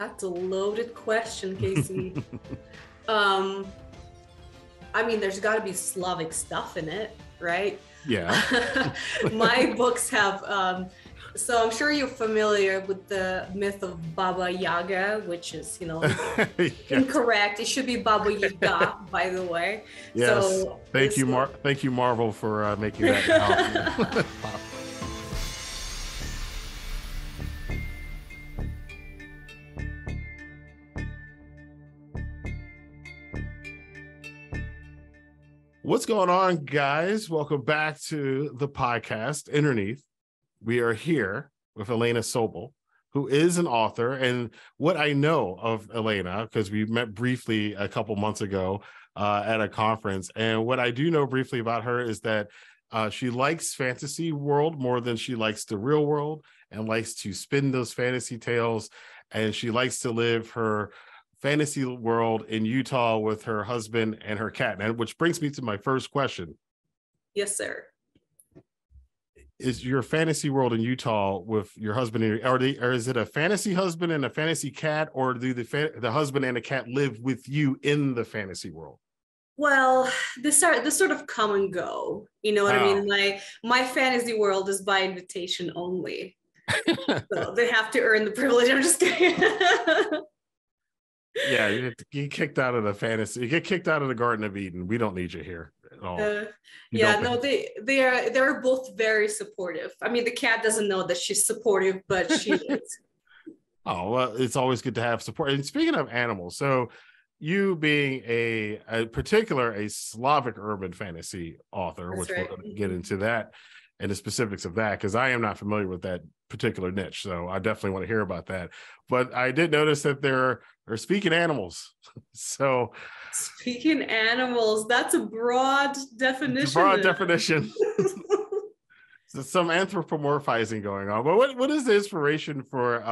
That's a loaded question, Casey. I mean, there's got to be Slavic stuff in it, right? Yeah. My books have, so I'm sure you're familiar with the myth of Baba Yaga, which is, Yes. incorrect. It should be Baba Yaga, by the way. Yes. So Thank you, Marvel, for making that out. What's going on, guys? Welcome back to the podcast, Innerneath. We are here with Elena Sobol, who is an author. And what I know of Elena, because we met briefly a couple months ago at a conference, and what I do know briefly about her is that she likes fantasy world more than she likes the real world, and likes to spin those fantasy tales, and she likes to live her fantasy world in Utah with her husband and her cat. And which brings me to my first question. Yes, sir. Is your fantasy world in Utah with your husband, or is it a fantasy husband and a fantasy cat, or do the husband and the cat live with you in the fantasy world? Well, this sort of come and go. You know what I mean? My fantasy world is by invitation only. So they have to earn the privilege. I'm just kidding. Yeah, you get kicked out of the fantasy. You get kicked out of the Garden of Eden. We don't need you here at all. They're both very supportive. I mean, the cat doesn't know that she's supportive, but she is. Oh, well, it's always good to have support. And speaking of animals, so you being a Slavic urban fantasy author, That's which right. We're going to get into that and the specifics of that, because I am not familiar with that particular niche. So I definitely want to hear about that. But I did notice that there are speaking animals. So speaking animals, that's a broad definition. It's a broad definition. So some anthropomorphizing going on. But what is the inspiration for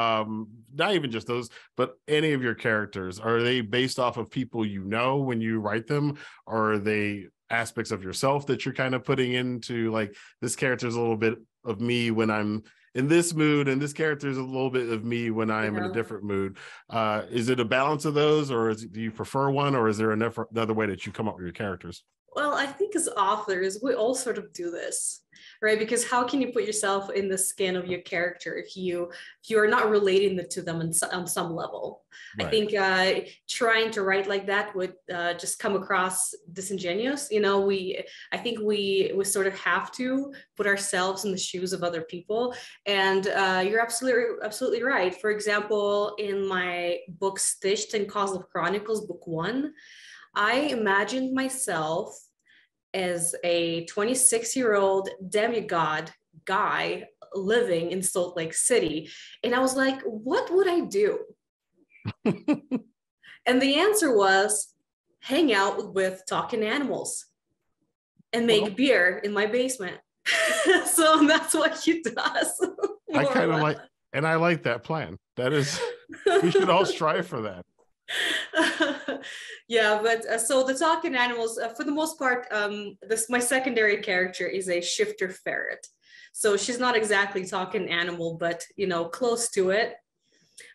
not even just those, but any of your characters? Are they based off of people you know when you write them? Or are they aspects of yourself that you're kind of putting into, like, this character is a little bit of me when I'm in this mood, and this character is a little bit of me when I'm in a different mood? Is it a balance of those, or do you prefer one, or is there another way that you come up with your characters? Well, I think as authors, we all sort of do this, right? Because how can you put yourself in the skin of your character if you are not relating to them on some level? Right. I think trying to write like that would just come across disingenuous. I think we sort of have to put ourselves in the shoes of other people. And you're absolutely right. For example, in my book Stitched in Kozlov Chronicles, book 1, I imagined myself as a 26-year-old demigod guy living in Salt Lake City. And I was like, what would I do? And the answer was hang out with talking animals and make beer in my basement. So that's what he does. I kind of like, and I like that plan. That is, we should all strive for that. Yeah, but so the talking animals, for the most part, my secondary character is a shifter ferret. So she's not exactly talking animal, but close to it.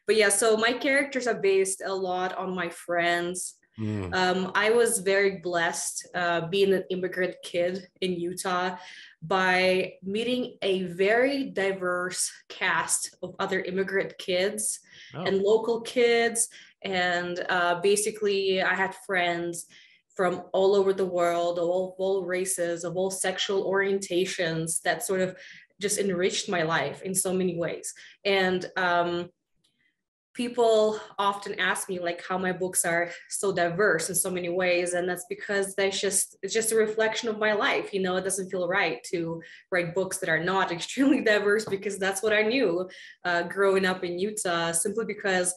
But yeah, so my characters are based a lot on my friends. I was very blessed being an immigrant kid in Utah by meeting a very diverse cast of other immigrant kids and local kids. And basically, I had friends from all over the world, of all races, of all sexual orientations, that sort of just enriched my life in so many ways. And people often ask me like how my books are so diverse in so many ways, and that's because it's just a reflection of my life. It doesn't feel right to write books that are not extremely diverse, because that's what I knew growing up in Utah, simply because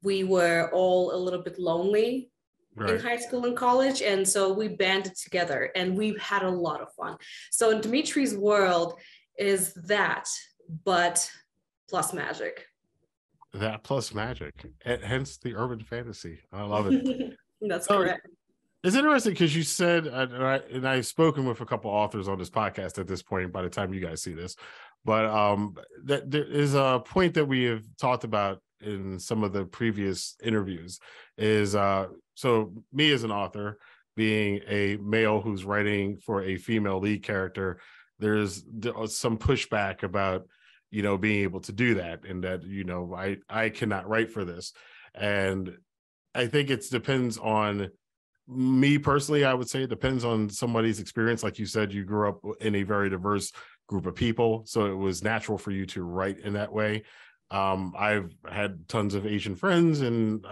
we were all a little bit lonely in high school and college, and so we banded together and we had a lot of fun. So in Dimitri's world is that, but plus magic. That plus magic, hence the urban fantasy. I love it. That's correct. It's interesting because you said, and I've spoken with a couple authors on this podcast at this point by the time you guys see this, but that there is a point that we have talked about in some of the previous interviews is so me as an author, being a male who's writing for a female lead character, there's some pushback about, you know, being able to do that, and that, you know, I cannot write for this. And I think it depends on me personally. I would say it depends on somebody's experience. Like you said, you grew up in a very diverse group of people, so it was natural for you to write in that way. I've had tons of Asian friends, and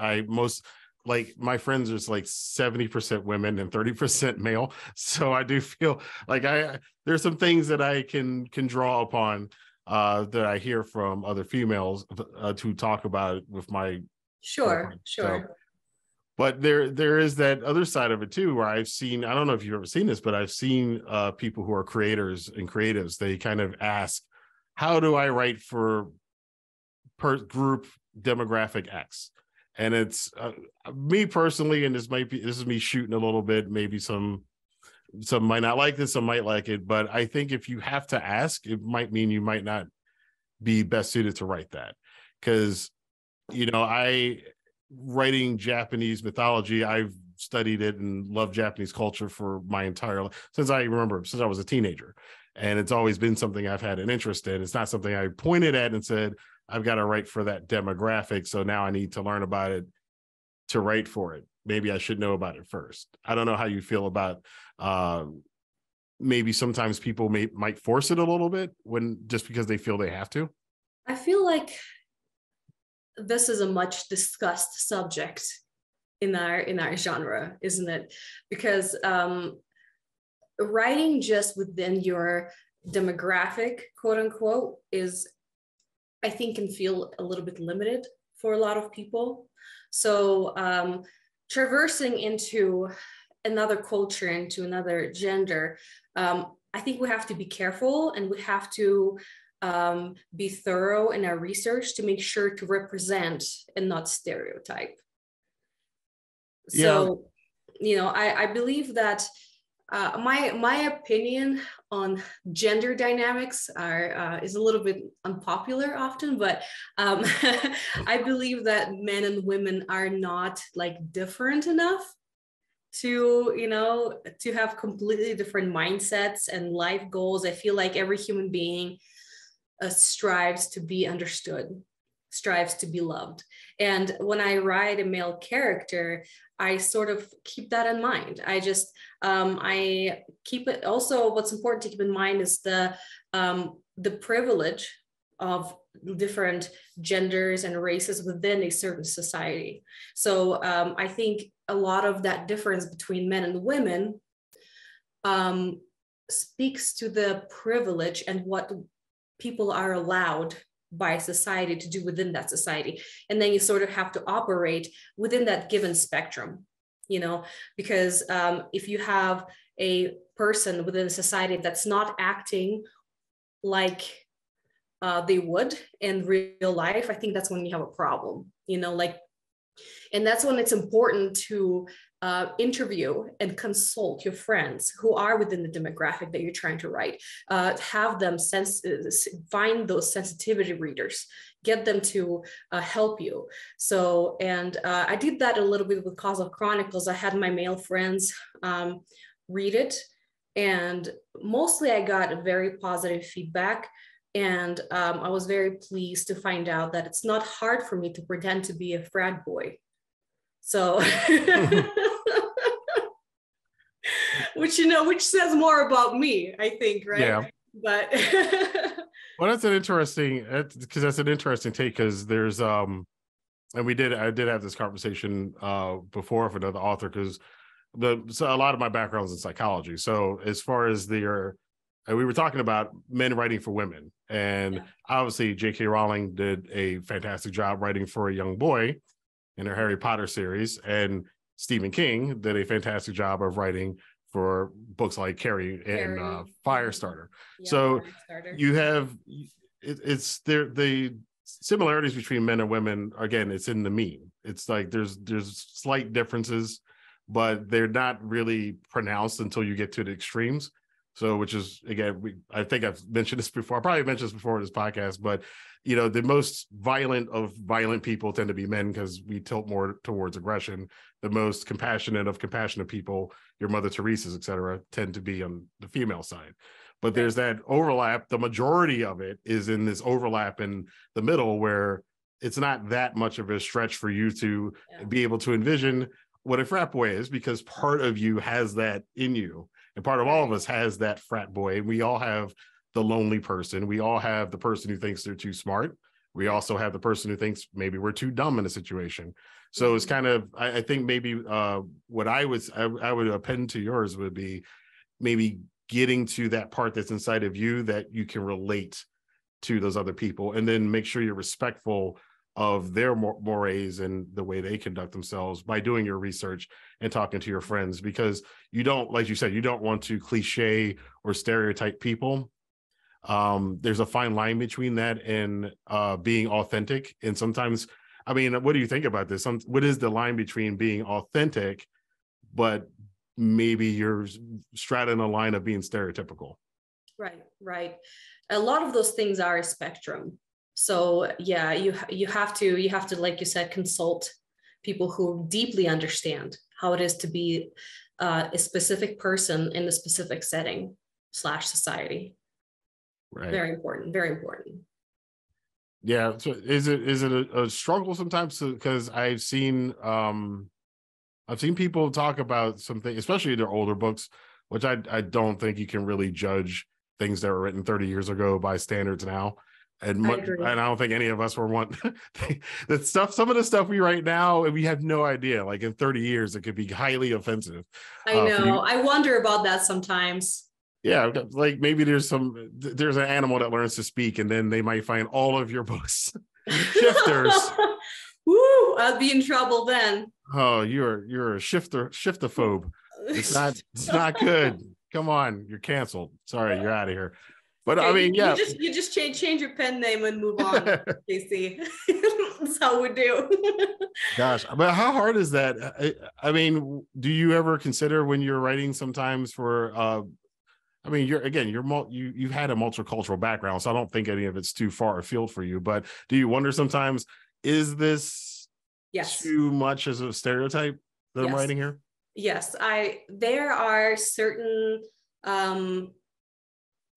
like my friends are like 70% women and 30% male. So I do feel like there's some things that I can draw upon that I hear from other females to talk about it with my Sure. So, but there is that other side of it too, where I've seen, I don't know if you've ever seen this, but I've seen people who are creators and creatives, they kind of ask, how do I write for group demographic X? And it's me personally, and this is me shooting a little bit, maybe some might not like this, some might like it, but I think if you have to ask, it might mean you might not be best suited to write that. Because, you know, writing Japanese mythology, I've studied it and loved Japanese culture for my entire life, since I was a teenager. And it's always been something I've had an interest in. It's not something I pointed at and said, I've got to write for that demographic, so now I need to learn about it to write for it. Maybe I should know about it first. I don't know how you feel about maybe sometimes people might force it a little bit just because they feel they have to. I feel like this is a much discussed subject in our genre, isn't it? Because writing just within your demographic, quote unquote, I think can feel a little bit limited for a lot of people. So traversing into another culture, into another gender, I think we have to be careful, and we have to be thorough in our research to make sure to represent and not stereotype. So, you know, I believe that my opinion on gender dynamics is a little bit unpopular often, but I believe that men and women are not like different enough to, you know, to have completely different mindsets and life goals. I feel like every human being strives to be understood, strives to be loved. And when I write a male character, I sort of keep that in mind. I keep it. Also, what's important to keep in mind is the privilege of different genders and races within a certain society. So I think a lot of that difference between men and women speaks to the privilege and what people are allowed by society to do within that society. And then you sort of have to operate within that given spectrum, you know, because if you have a person within a society that's not acting like they would in real life, I think that's when you have a problem, you know, like, and that's when it's important to interview and consult your friends who are within the demographic that you're trying to write. Have them find those sensitivity readers, get them to help you. So, and I did that a little bit with Cause of Chronicles. I had my male friends read it, and mostly I got very positive feedback. And I was very pleased to find out that it's not hard for me to pretend to be a frat boy. So, which says more about me, I think, right? Yeah. But well, that's an interesting take, because there's and I did have this conversation before with another author, because so a lot of my background is in psychology. So as far as we were talking about men writing for women, and obviously J.K. Rowling did a fantastic job writing for a young boy in her Harry Potter series, and Stephen King did a fantastic job of writing for books like Carrie and Firestarter. Yeah, so Firestarter. You have it's there, the similarities between men and women, again, it's in the mean. It's like there's slight differences, but they're not really pronounced until you get to the extremes. So, which is, again, I think I've mentioned this before. I probably mentioned this before in this podcast, but you know, the most violent of violent people tend to be men because we tilt more towards aggression. The most compassionate of compassionate people, your Mother Teresa's, et cetera, tend to be on the female side. But there's that overlap. The majority of it is in this overlap in the middle where it's not that much of a stretch for you to be able to envision what a frat boy is, because part of you has that in you. And part of all of us has that frat boy. We all have the lonely person. We all have the person who thinks they're too smart. We also have the person who thinks maybe we're too dumb in a situation. So it's kind of, I think maybe what I would append to yours would be maybe getting to that part that's inside of you that you can relate to those other people, and then make sure you're respectful of their mores and the way they conduct themselves by doing your research and talking to your friends, because you don't, like you said, you don't want to cliche or stereotype people. There's a fine line between that and being authentic. And sometimes, I mean, what do you think about this? What is the line between being authentic, but maybe you're straddling a line of being stereotypical? Right. A lot of those things are a spectrum. So yeah, you have to, like you said, consult people who deeply understand how it is to be a specific person in a specific setting / society. Right. Very important. Very important. Yeah. So is it a struggle sometimes? Because I've seen people talk about something, especially their older books, which I don't think you can really judge things that were written 30 years ago by standards now. And I don't think any of us were one. That stuff, some of the stuff we write now, we have no idea. Like in 30 years, it could be highly offensive. I know. I wonder about that sometimes. Yeah, like maybe there's an animal that learns to speak, and then they might find all of your books shifters. Woo! I'll be in trouble then. Oh, you're a shiftophobe. It's not good. Come on, you're canceled. Sorry, you're out of here. But okay, I mean, yeah, you just change your pen name and move on, JC. That's how we do. Gosh, but how hard is that? I mean, do you ever consider when you're writing sometimes for? I mean, you've had a multicultural background, so I don't think any of it's too far afield for you. But do you wonder sometimes, is this too much as a stereotype that I'm writing here? Yes, there are certain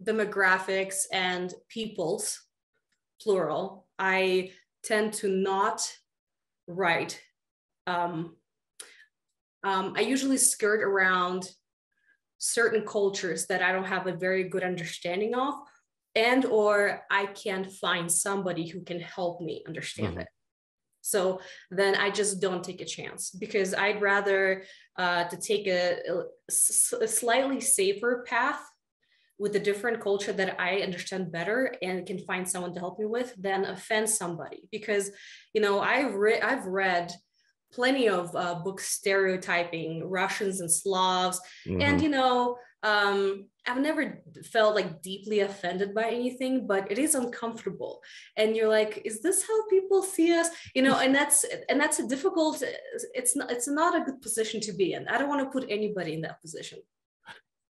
demographics and peoples, plural, I tend to not write. I usually skirt around certain cultures that I don't have a very good understanding of, and or I can't find somebody who can help me understand it. So then I just don't take a chance, because I'd rather to take a slightly safer path with a different culture that I understand better and can find someone to help me with than offend somebody. Because, you know, I've read plenty of books stereotyping Russians and Slavs. And, you know, I've never felt like deeply offended by anything, but it is uncomfortable. And you're like, is this how people see us? You know, and that's a difficult, it's not a good position to be in. I don't want to put anybody in that position.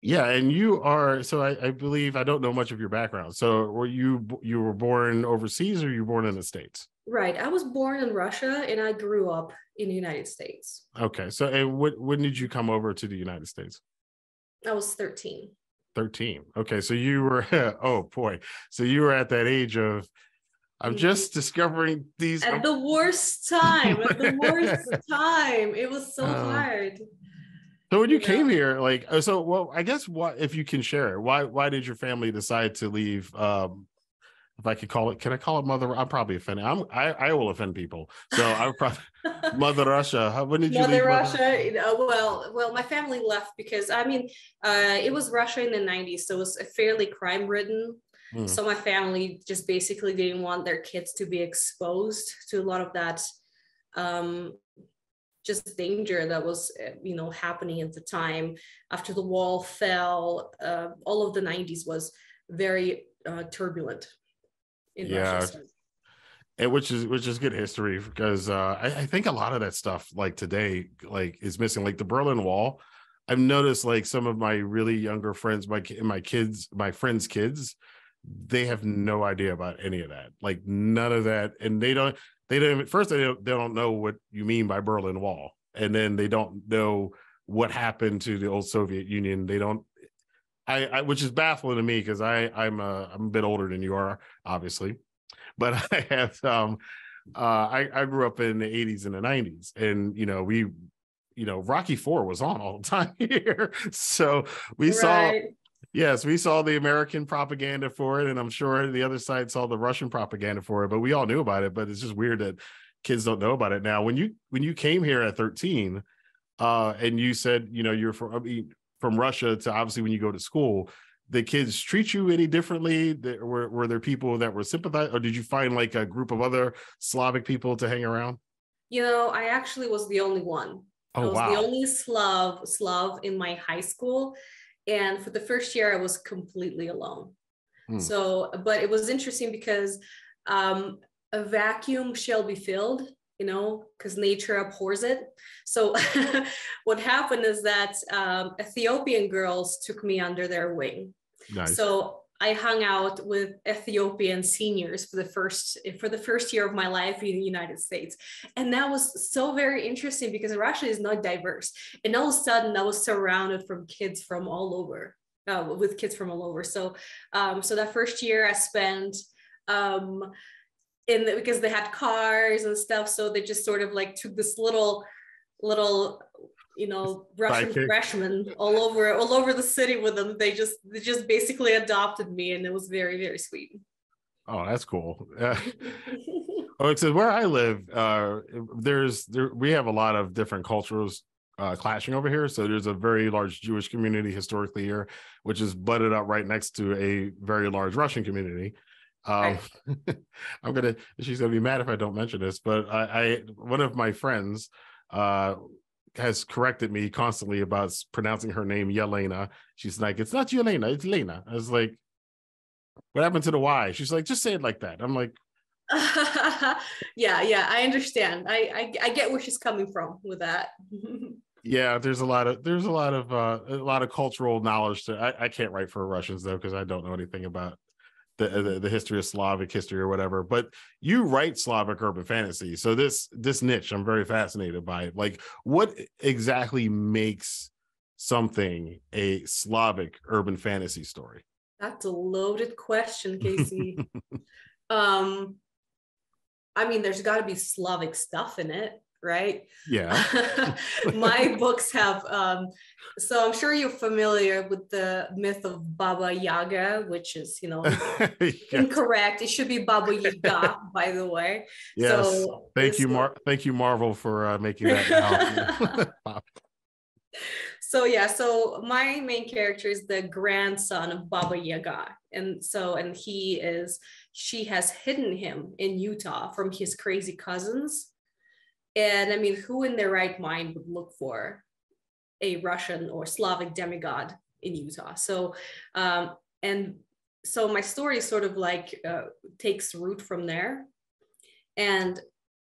Yeah, and you are, so I believe, I don't know much of your background. So were you were born overseas, or you were born in the States? Right. I was born in Russia and I grew up in the United States. Okay. So and when did you come over to the United States? I was 13. 13. Okay. So you were, oh boy. So you were at that age of, I'm just discovering these. At the worst time, It was so hard. So when you came here, like, so, well, I guess what, if you can share, why did your family decide to leave? If I could call it, can I call it Mother? I'm probably offended. I will offend people. So I would probably, Mother Russia. When did you leave? Mother Russia? Well, my family left because, I mean, it was Russia in the 90s. So it was fairly crime-ridden. So my family just basically didn't want their kids to be exposed to a lot of that just danger that was, you know, happening at the time. After the wall fell, all of the 90s was very turbulent in Russia. And which is good history, because I think a lot of that stuff, like today, like is missing. Like the Berlin Wall, I've noticed, like some of my really younger friends, my friends' kids, they have no idea about any of that, like none of that. And they don't first, they don't know what you mean by Berlin Wall. And then they don't know what happened to the old Soviet Union. They don't, which is baffling to me because I'm a bit older than you are, obviously, but I have, I grew up in the 80s and the 90s, and, Rocky IV was on all the time here. So we saw, yes, we saw the American propaganda for it, and I'm sure the other side saw the Russian propaganda for it, but we all knew about it. But it's just weird that kids don't know about it now. When you came here at 13, and you said, you're from Russia to obviously when you go to school, the kids treat you any differently? Were there people that were sympathizing, or did you find like a group of other Slavic people to hang around? I actually was the only one. Oh, I was wow. the only Slav in my high school. And for the first year, I was completely alone. So, but it was interesting because a vacuum shall be filled, because nature abhors it. So what happened is that Ethiopian girls took me under their wing. Nice. So I hung out with Ethiopian seniors for the first year of my life in the United States. And that was so very interesting because Russia is not diverse. And all of a sudden I was surrounded from kids from all over, with kids from all over. So, so that first year I spent, because they had cars and stuff. So they just sort of like took this little, Russian freshmen all over the city with them. They just basically adopted me, and it was very, very sweet. Oh, that's cool. So where I live, we have a lot of different cultures clashing over here. So there's a very large Jewish community historically here, which is butted up right next to a very large Russian community. Right. She's gonna be mad if I don't mention this, but one of my friends has corrected me constantly about pronouncing her name Yelena. She's like, it's not Yelena, it's Lena. I was like, what happened to the Y? She's like, just say it like that. I'm like, yeah, I understand. I get where she's coming from with that. Yeah, there's a lot of cultural knowledge to. I can't write for Russians though, because I don't know anything about the history of Slavic history or whatever. But you write Slavic urban fantasy, so this niche I'm very fascinated by it. Like, what exactly makes something a Slavic urban fantasy story? That's a loaded question, Casey. I mean, there's got to be Slavic stuff in it, right? Yeah. My books have, so I'm sure you're familiar with the myth of Baba Yaga, which is, incorrect. It should be Baba Yaga, by the way. Yes. So thank you, Marvel, for making that now. So my main character is the grandson of Baba Yaga. And she has hidden him in Utah from his crazy cousins. And I mean, who in their right mind would look for a Russian or Slavic demigod in Utah? So, and so my story sort of like takes root from there. And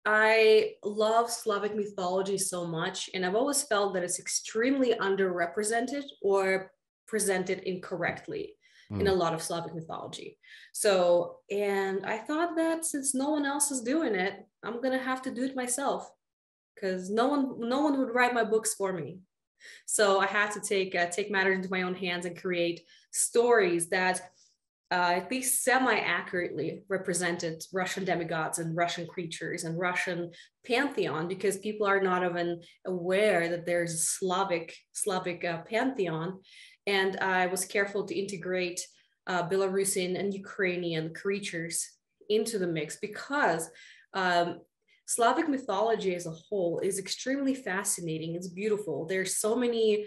I love Slavic mythology so much, and I've always felt that it's extremely underrepresented or presented incorrectly in a lot of Slavic mythology. So, and I thought that since no one else is doing it, I'm gonna have to do it myself, because no one would write my books for me. So I had to take matters into my own hands and create stories that at least semi-accurately represented Russian demigods and Russian creatures and Russian pantheon, because people are not even aware that there's a Slavic pantheon. And I was careful to integrate Belarusian and Ukrainian creatures into the mix, because Slavic mythology as a whole is extremely fascinating. It's beautiful. There's so many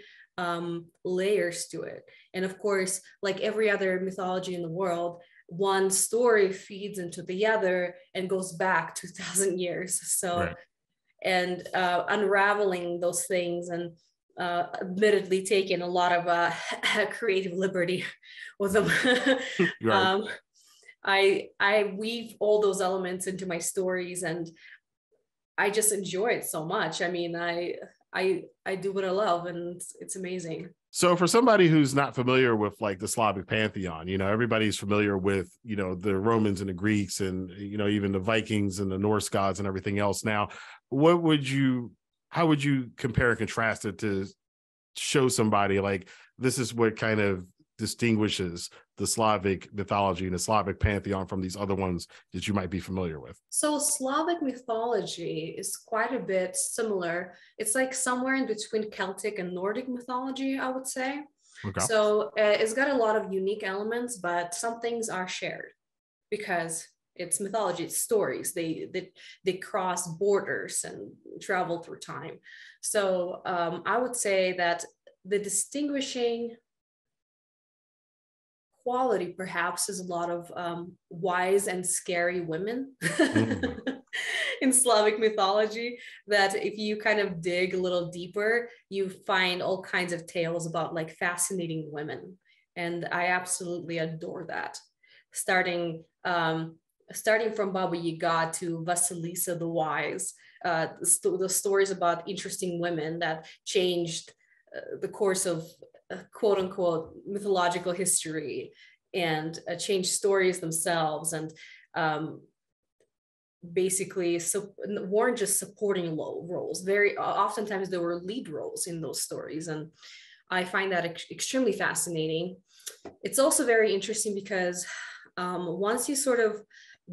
layers to it. And of course, like every other mythology in the world, one story feeds into the other and goes back 2,000 years. So, right. And unraveling those things, and admittedly taking a lot of creative liberty with them. Right. I weave all those elements into my stories, and I just enjoy it so much. I mean, I do what I love, and it's amazing. So for somebody who's not familiar with like the Slavic pantheon, everybody's familiar with, the Romans and the Greeks and, even the Vikings and the Norse gods and everything else. Now, how would you compare and contrast it to show somebody like this is what kind of distinguishes the Slavic mythology and the Slavic pantheon from these other ones that you might be familiar with? So Slavic mythology is quite a bit similar. It's like somewhere in between Celtic and Nordic mythology, I would say. Okay. So it's got a lot of unique elements, but some things are shared because it's mythology, it's stories. They cross borders and travel through time. So I would say that the distinguishing quality perhaps is a lot of wise and scary women in Slavic mythology, that if you kind of dig a little deeper, you find all kinds of tales about like fascinating women. And I absolutely adore that. Starting from Baba Yaga to Vasilisa the Wise, the stories about interesting women that changed the course of quote unquote mythological history and change stories themselves, and basically weren't just supporting roles. Very oftentimes there were lead roles in those stories, and I find that extremely fascinating. It's also very interesting because once you sort of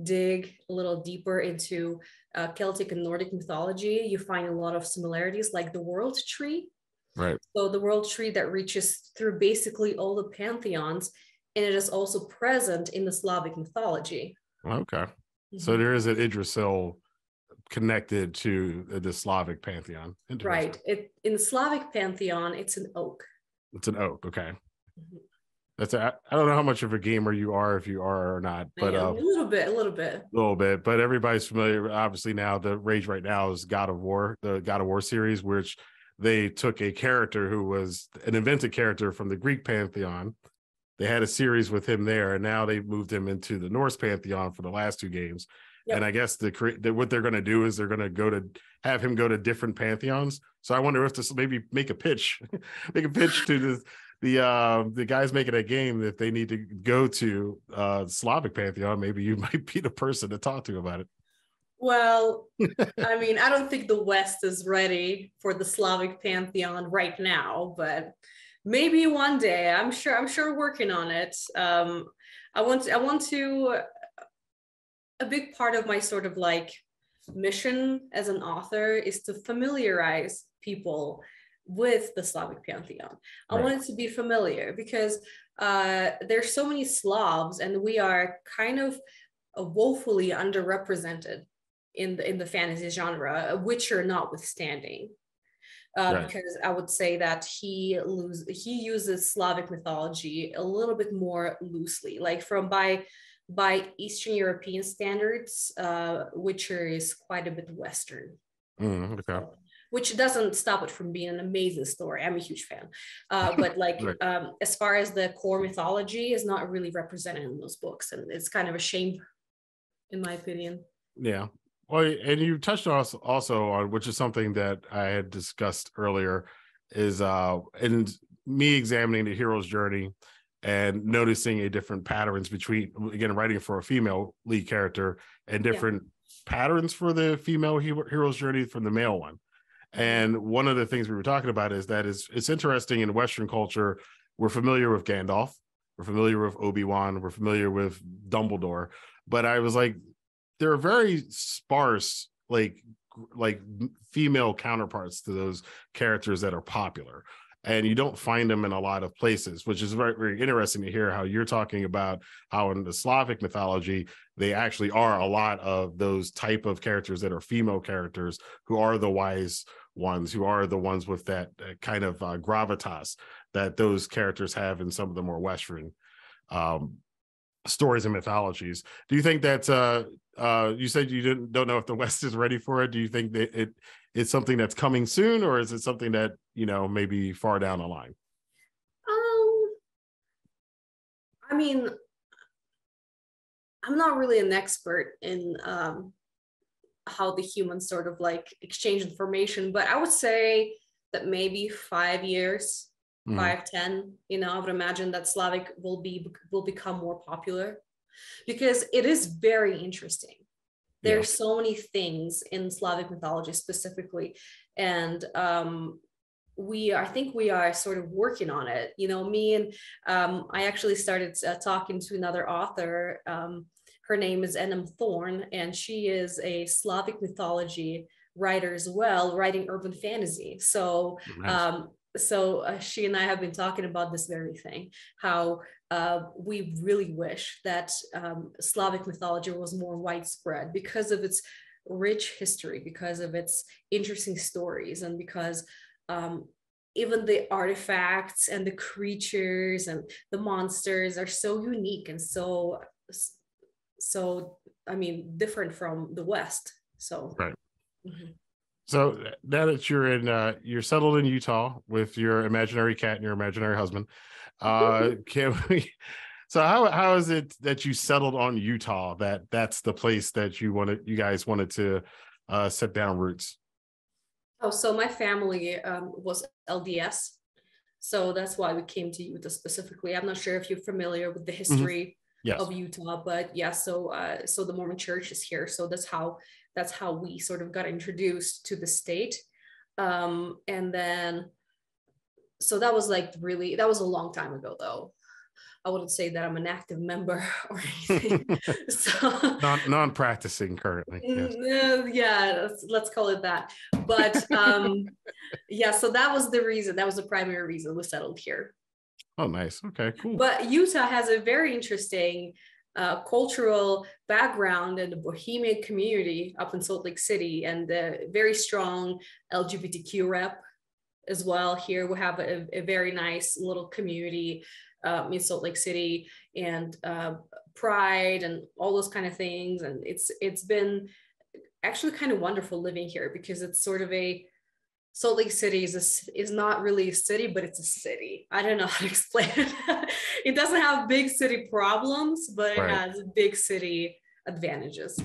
dig a little deeper into Celtic and Nordic mythology, you find a lot of similarities, like the world tree. Right. So the world tree that reaches through basically all the pantheons, and it is also present in the Slavic mythology. Okay. Mm-hmm. So there is an Yggdrasil connected to the Slavic pantheon. Right. In the Slavic pantheon, it's an oak. It's an oak. Okay. Mm-hmm. I don't know how much of a gamer you are, if you are or not, but a little bit. But everybody's familiar. Obviously, now the rage right now is God of War, the God of War series, which they took a character who was an invented character from the Greek pantheon. They had a series with him there, and now they moved him into the Norse pantheon for the last two games. Yep. And I guess what they're going to do is they're going to have him go to different pantheons. So I wonder if this maybe make a pitch to the guys making a game that they need to go to Slavic pantheon. Maybe you might be the person to talk to about it. Well, I mean, I don't think the West is ready for the Slavic pantheon right now, but maybe one day. I'm sure working on it. I want to. A big part of my sort of like mission as an author is to familiarize people with the Slavic pantheon. I want it to be familiar because there's so many Slavs, and we are kind of woefully underrepresented in the fantasy genre, Witcher notwithstanding. Because I would say that he uses Slavic mythology a little bit more loosely, like by Eastern European standards, Witcher is quite a bit Western. Okay. So, which doesn't stop it from being an amazing story. I'm a huge fan. But like, as far as the core mythology is not really represented in those books. And it's kind of a shame, in my opinion. Yeah. Well, and you touched on also on, which is something that I had discussed earlier, is and me examining the hero's journey and noticing a different patterns between, again, writing for a female lead character and different patterns for the female hero's journey from the male one. And one of the things we were talking about is that it's interesting in Western culture, we're familiar with Gandalf, we're familiar with Obi-Wan, we're familiar with Dumbledore, but I was like, there are very sparse, like female counterparts to those characters that are popular. And you don't find them in a lot of places, which is very, very interesting to hear how you're talking about how in the Slavic mythology, they actually are a lot of those type of characters that are female characters who are the wise ones, who are the ones with that kind of gravitas that those characters have in some of the more Western stories and mythologies. Do you think that you said you don't know if the West is ready for it? Do you think that it's something that's coming soon, or is it something that, maybe far down the line? I mean, I'm not really an expert in how the humans sort of like exchange information, but I would say that maybe 5 years 5, 10, I would imagine that Slavic will become more popular because it is very interesting. There's so many things in Slavic mythology specifically, and I think we are sort of working on it. Me and I actually started talking to another author. Her name is Elena Sobol, and she is a Slavic mythology writer as well, writing urban fantasy. So she and I have been talking about this very thing, how we really wish that Slavic mythology was more widespread because of its rich history, because of its interesting stories, and because even the artifacts and the creatures and the monsters are so unique and so different from the West. So right. So now that you're settled in Utah with your imaginary cat and your imaginary husband, can we? So how is it that you settled on Utah? That's the place that you guys wanted to set down roots. Oh, so my family was LDS, so that's why we came to Utah specifically. I'm not sure if you're familiar with the history of Utah, but yeah. So the Mormon Church is here, so that's how we sort of got introduced to the state, and then so that was that was a long time ago though. I wouldn't say that I'm an active member or anything. So non-practicing currently. Yes. Yeah, let's call it that. But yeah, so that was the reason. That was the primary reason we settled here. Oh, nice. Okay, cool. But Utah has a very interesting cultural background and the Bohemian community up in Salt Lake City, and a very strong LGBTQ rep as well. Here we have a very nice little community in Salt Lake City, and pride and all those kind of things. And it's been actually kind of wonderful living here, because it's sort of Salt Lake City is not really a city, but it's a city. I don't know how to explain it. It doesn't have big city problems, but it has big city advantages.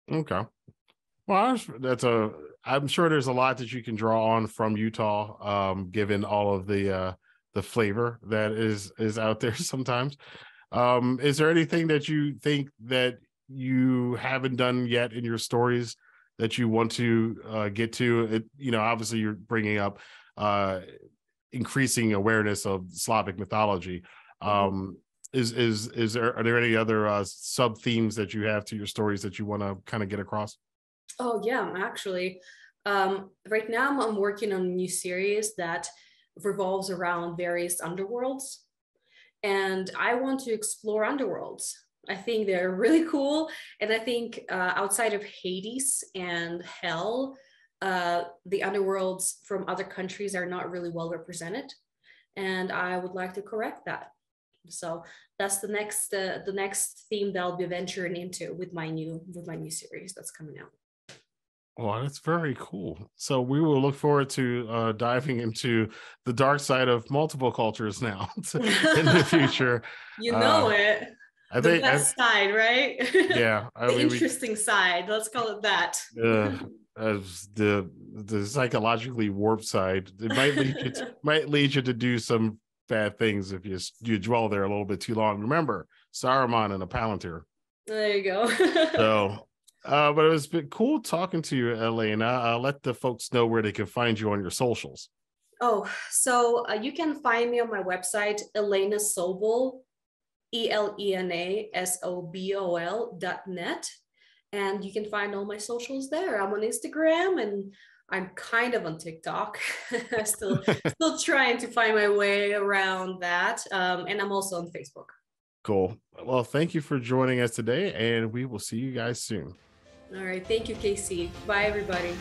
Okay. Well, I'm sure there's a lot that you can draw on from Utah, given all of the flavor that is out there sometimes. Is there anything that you think that you haven't done yet in your stories that you want to get to? Obviously you're bringing up increasing awareness of Slavic mythology. Are there any other sub themes that you have to your stories that you want to kind of get across? Oh yeah, actually, right now I'm working on a new series that revolves around various underworlds, and I want to explore underworlds. I think they're really cool, and I think outside of Hades and Hell, the underworlds from other countries are not really well represented, and I would like to correct that. So that's the next theme that I'll be venturing into with my new series that's coming out. Well, that's very cool. So we will look forward to diving into the dark side of multiple cultures now in the future. It. The best side, right? Yeah. Interesting side. Let's call it that. The psychologically warped side. It might lead you to do some bad things if you dwell there a little bit too long. Remember, Saruman and a Palantir. There you go. So. But it was been cool talking to you, Elena. Let the folks know where they can find you on your socials. Oh, so you can find me on my website, Elena Sobol, ElenaSobol.net. And you can find all my socials there. I'm on Instagram, and I'm kind of on TikTok. still trying to find my way around that. And I'm also on Facebook. Cool. Well, thank you for joining us today, and we will see you guys soon. All right. Thank you, Casey. Bye, everybody.